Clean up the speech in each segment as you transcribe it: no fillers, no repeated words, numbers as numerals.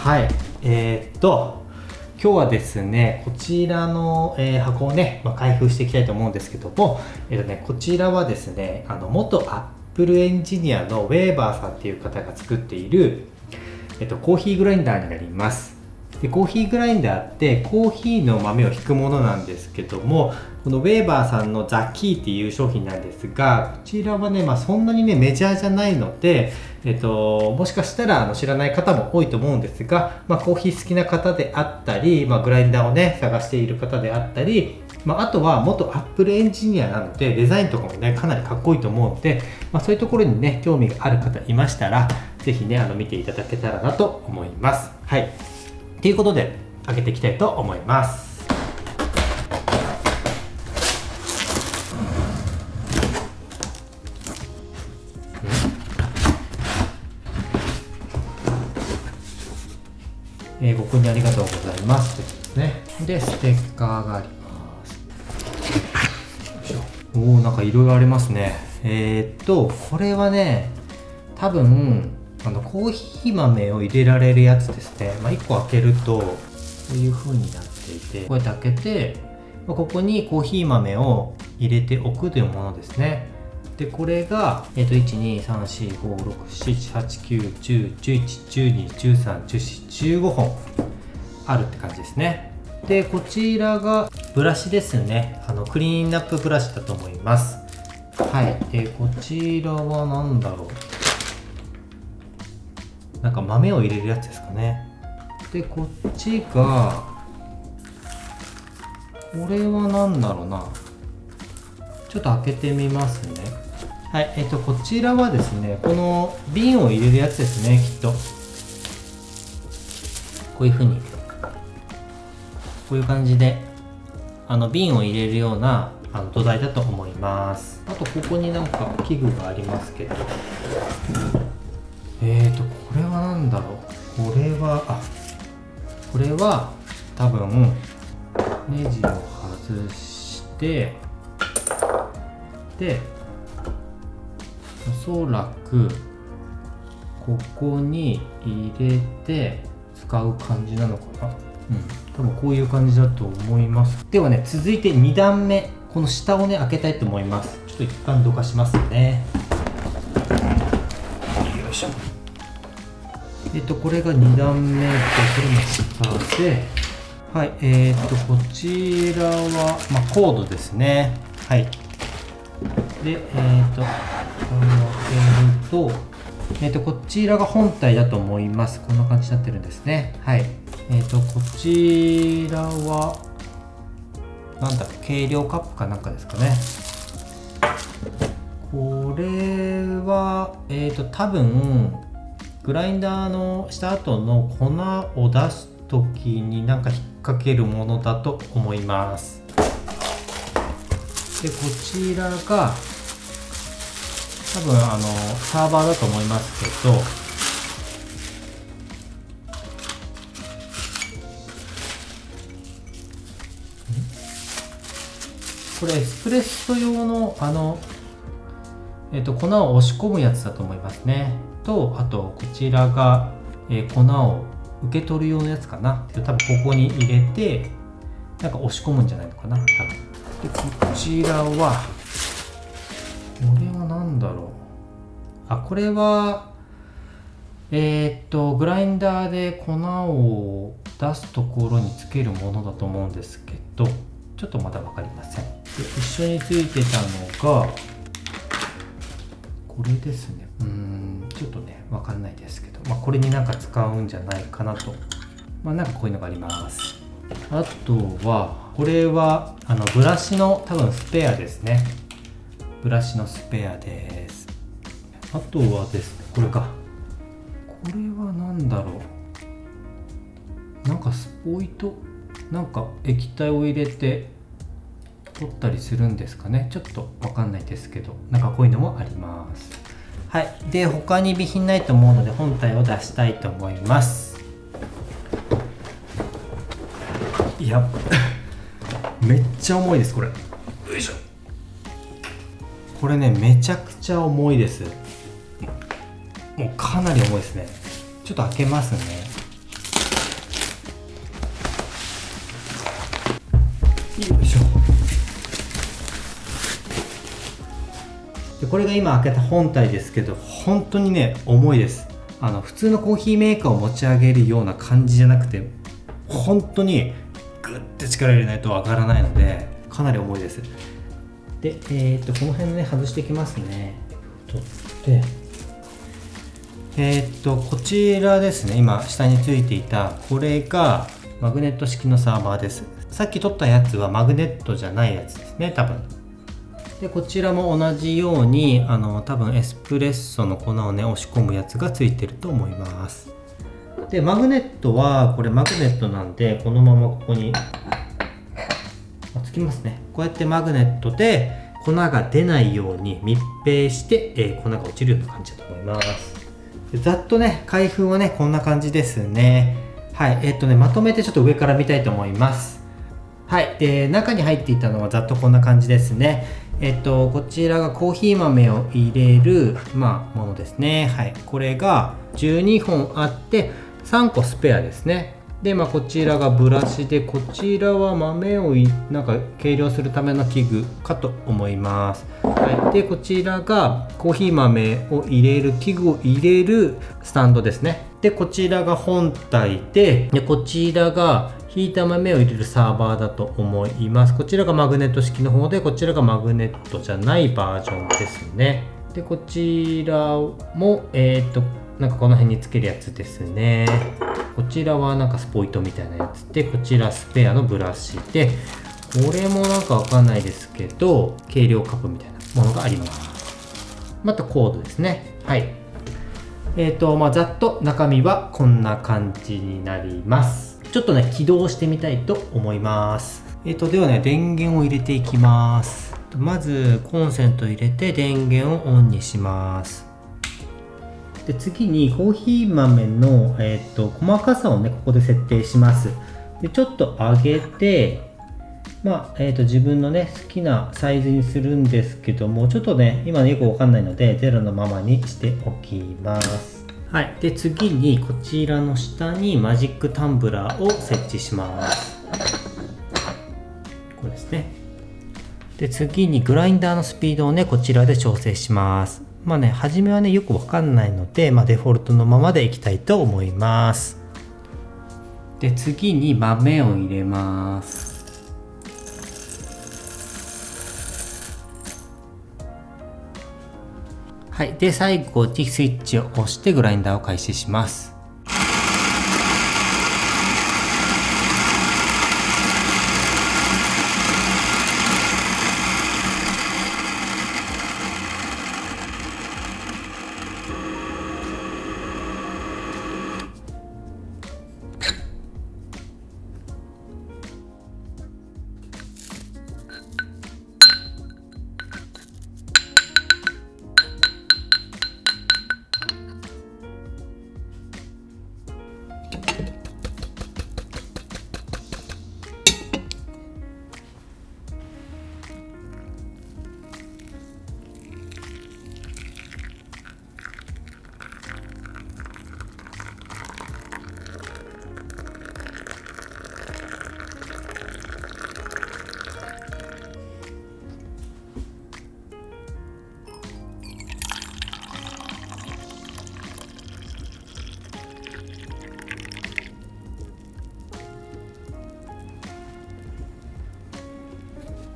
はい、今日はですね、こちらの、箱をね、開封していきたいと思うんですけども、こちらはですね、元アップルエンジニアのウェーバーさんっていう方が作っている、コーヒーグラインダーになります。でコーヒーグラインダーってコーヒーの豆をひくものなんですけども、このウェーバーさんのザ・キーっていう商品なんですが、こちらはね、そんなにねメジャーじゃないので、もしかしたら知らない方も多いと思うんですが、コーヒー好きな方であったり、グラインダーをね探している方であったり、あとは元アップルエンジニアなのでデザインとかもねかなりかっこいいと思うので、そういうところにね興味がある方いましたら、ぜひね見ていただけたらなと思います。はい、ということで開けていきたいと思います。ご購入ありがとうございますですね。でステッカーがあります。おお、なんかいろいろありますね。これはね、多分コーヒー豆を入れられるやつですね。1個開けるとこういう風になっていて、こうやって開けて、ここにコーヒー豆を入れておくというものですね。でこれが、1,2,3,4,5,6,7,8,9,10,11,12,13,14,15本あるって感じですね。でこちらがブラシですね。クリーンナップブラシだと思います。はい。でこちらは何だろう、なんか豆を入れるやつですかね。でこっちが、これは何だろうな、ちょっと開けてみますね。はい、こちらはですね、この瓶を入れるやつですね、きっと。こういう風に、こういう感じで、瓶を入れるような土台だと思います。あと、ここになんか器具がありますけど。これは何だろう。これは多分、ネジを外して、で、おそらくここに入れて使う感じなのかな。多分こういう感じだと思います。ではね、続いて2段目、この下をね開けたいと思います。ちょっと一旦どかしますね。よいしょ。これが2段目と、これも下で、はい、こちらは、コードですね。はい。で、こちらが本体だと思います。こんな感じになってるんですね。はい。こちらは、なんだろう、計量カップかなんかですかね。これは、多分、グラインダーのした後の粉を出すときになんか引っ掛けるものだと思います。で、こちらが、多分サーバーだと思いますけど、これエスプレッソ用の粉を押し込むやつだと思いますね。と、あとこちらが、粉を受け取る用のやつかな。多分ここに入れてなんか押し込むんじゃないのかな、多分。でこちらは、これは何だろう。これはグラインダーで粉を出すところにつけるものだと思うんですけど、ちょっとまだ分かりません。で一緒についてたのがこれですね。ちょっとね分かんないですけど、これになんか使うんじゃないかなと。なんかこういうのがあります。あとはこれはブラシの多分スペアですね。ブラシのスペアです。あとはですね、これか。これは何だろう。なんかスポイト、なんか液体を入れて取ったりするんですかね。ちょっとわかんないですけど、なんかこういうのもあります。はい。で、他に備品ないと思うので本体を出したいと思います。いや、めっちゃ重いです、これ。よいしょ。これね、めちゃくちゃ重いです。もうかなり重いですね。ちょっと開けますね。でこれが今開けた本体ですけど、本当にね重いです。普通のコーヒーメーカーを持ち上げるような感じじゃなくて、本当にグッて力入れないと上がらないので、かなり重いです。で、この辺ね外していきますね。取ってこちらですね、今下についていたこれがマグネット式のサーバーです。さっき取ったやつはマグネットじゃないやつですね、多分。でこちらも同じように多分エスプレッソの粉をね押し込むやつがついてると思います。でマグネットはこれマグネットなんで、このままここにつきますね。こうやってマグネットで粉が出ないように密閉して、粉が落ちるような感じだと思います。でざっとね開封はねこんな感じですね。はい、まとめてちょっと上から見たいと思います。はい、で中に入っていたのはざっとこんな感じですね。こちらがコーヒー豆を入れる、ものですね。はい、これが12本あって3個スペアですね。で、こちらがブラシで、こちらは豆をなんか計量するための器具かと思います。はい、でこちらがコーヒー豆を入れる器具を入れるスタンドですね。でこちらが本体で、こちらがひいた豆を入れるサーバーだと思います。こちらがマグネット式の方で、こちらがマグネットじゃないバージョンですね。でこちらもなんかこの辺につけるやつですね。こちらはなんかスポイトみたいなやつで、こちらスペアのブラシで、これもなんかわかんないですけど計量カップみたいなものがあります。またコードですね。はい、ざっと中身はこんな感じになります。ちょっとね起動してみたいと思います。ではね電源を入れていきます。まずコンセント入れて電源をオンにします。で次にコーヒー豆の、細かさをねここで設定します。でちょっと上げて、自分のね好きなサイズにするんですけども、ちょっとね今ねよくわかんないので0のままにしておきます。はい、で次にこちらの下にマジックタンブラーを設置します。これですね。で次にグラインダーのスピードをねこちらで調整します。初めはねよくわかんないので、デフォルトのままでいきたいと思います。で次に豆を入れます。はい、で最後にスイッチを押してグラインダーを開始します。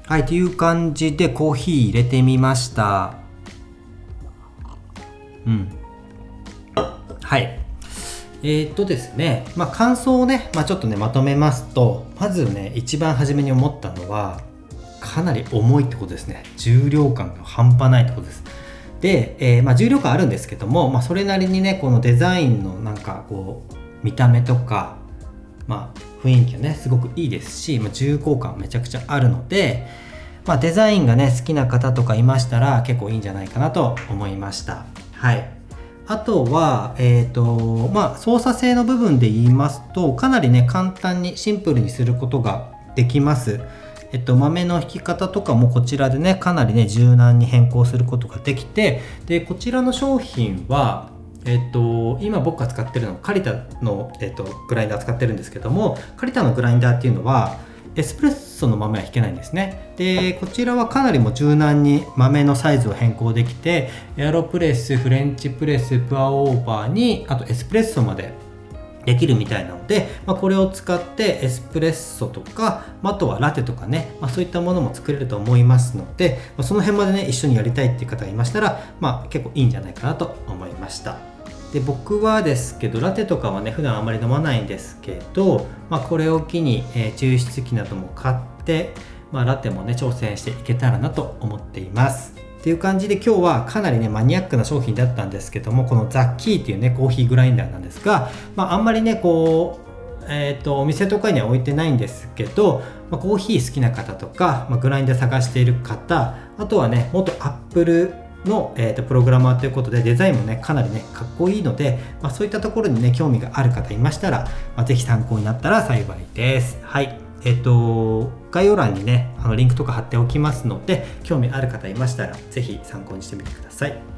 はい、という感じでコーヒー入れてみました。はい。ですね、感想をね、ちょっとね、まとめますと、まずね、一番初めに思ったのは、かなり重いってことですね。重量感が半端ないってことです。で、重量感あるんですけども、それなりにね、このデザインのなんかこう、見た目とか、雰囲気がねすごくいいですし、重厚感めちゃくちゃあるので、デザインがね好きな方とかいましたら結構いいんじゃないかなと思いました。はい。あとは操作性の部分で言いますと、かなりね簡単にシンプルにすることができます。豆の引き方とかもこちらでねかなりね柔軟に変更することができて、でこちらの商品は今僕が使ってるのはカリタの、グラインダー使ってるんですけども、カリタのグラインダーっていうのは、エスプレッソの豆は引けないんですね。でこちらはかなりも柔軟に豆のサイズを変更できて、エアロプレス、フレンチプレス、プアオーバーにあとエスプレッソまでできるみたいなので、これを使ってエスプレッソとか、あとはラテとかね、そういったものも作れると思いますので、その辺までね一緒にやりたいっていう方がいましたら、結構いいんじゃないかなと思いました。で僕はですけどラテとかはね普段あまり飲まないんですけど、これを機に、抽出機なども買って、ラテもね挑戦していけたらなと思っています。っていう感じで今日はかなりねマニアックな商品だったんですけども、このザ・キーっていうねコーヒーグラインダーなんですが、あんまりねこうお店とかには置いてないんですけど、コーヒー好きな方とか、グラインダー探している方、あとはね元アップルの、プログラマーということでデザインもねかなりねかっこいいので、そういったところにね興味がある方いましたら、ぜひ参考になったら幸いです。はい、概要欄にねリンクとか貼っておきますので、興味ある方いましたらぜひ参考にしてみてください。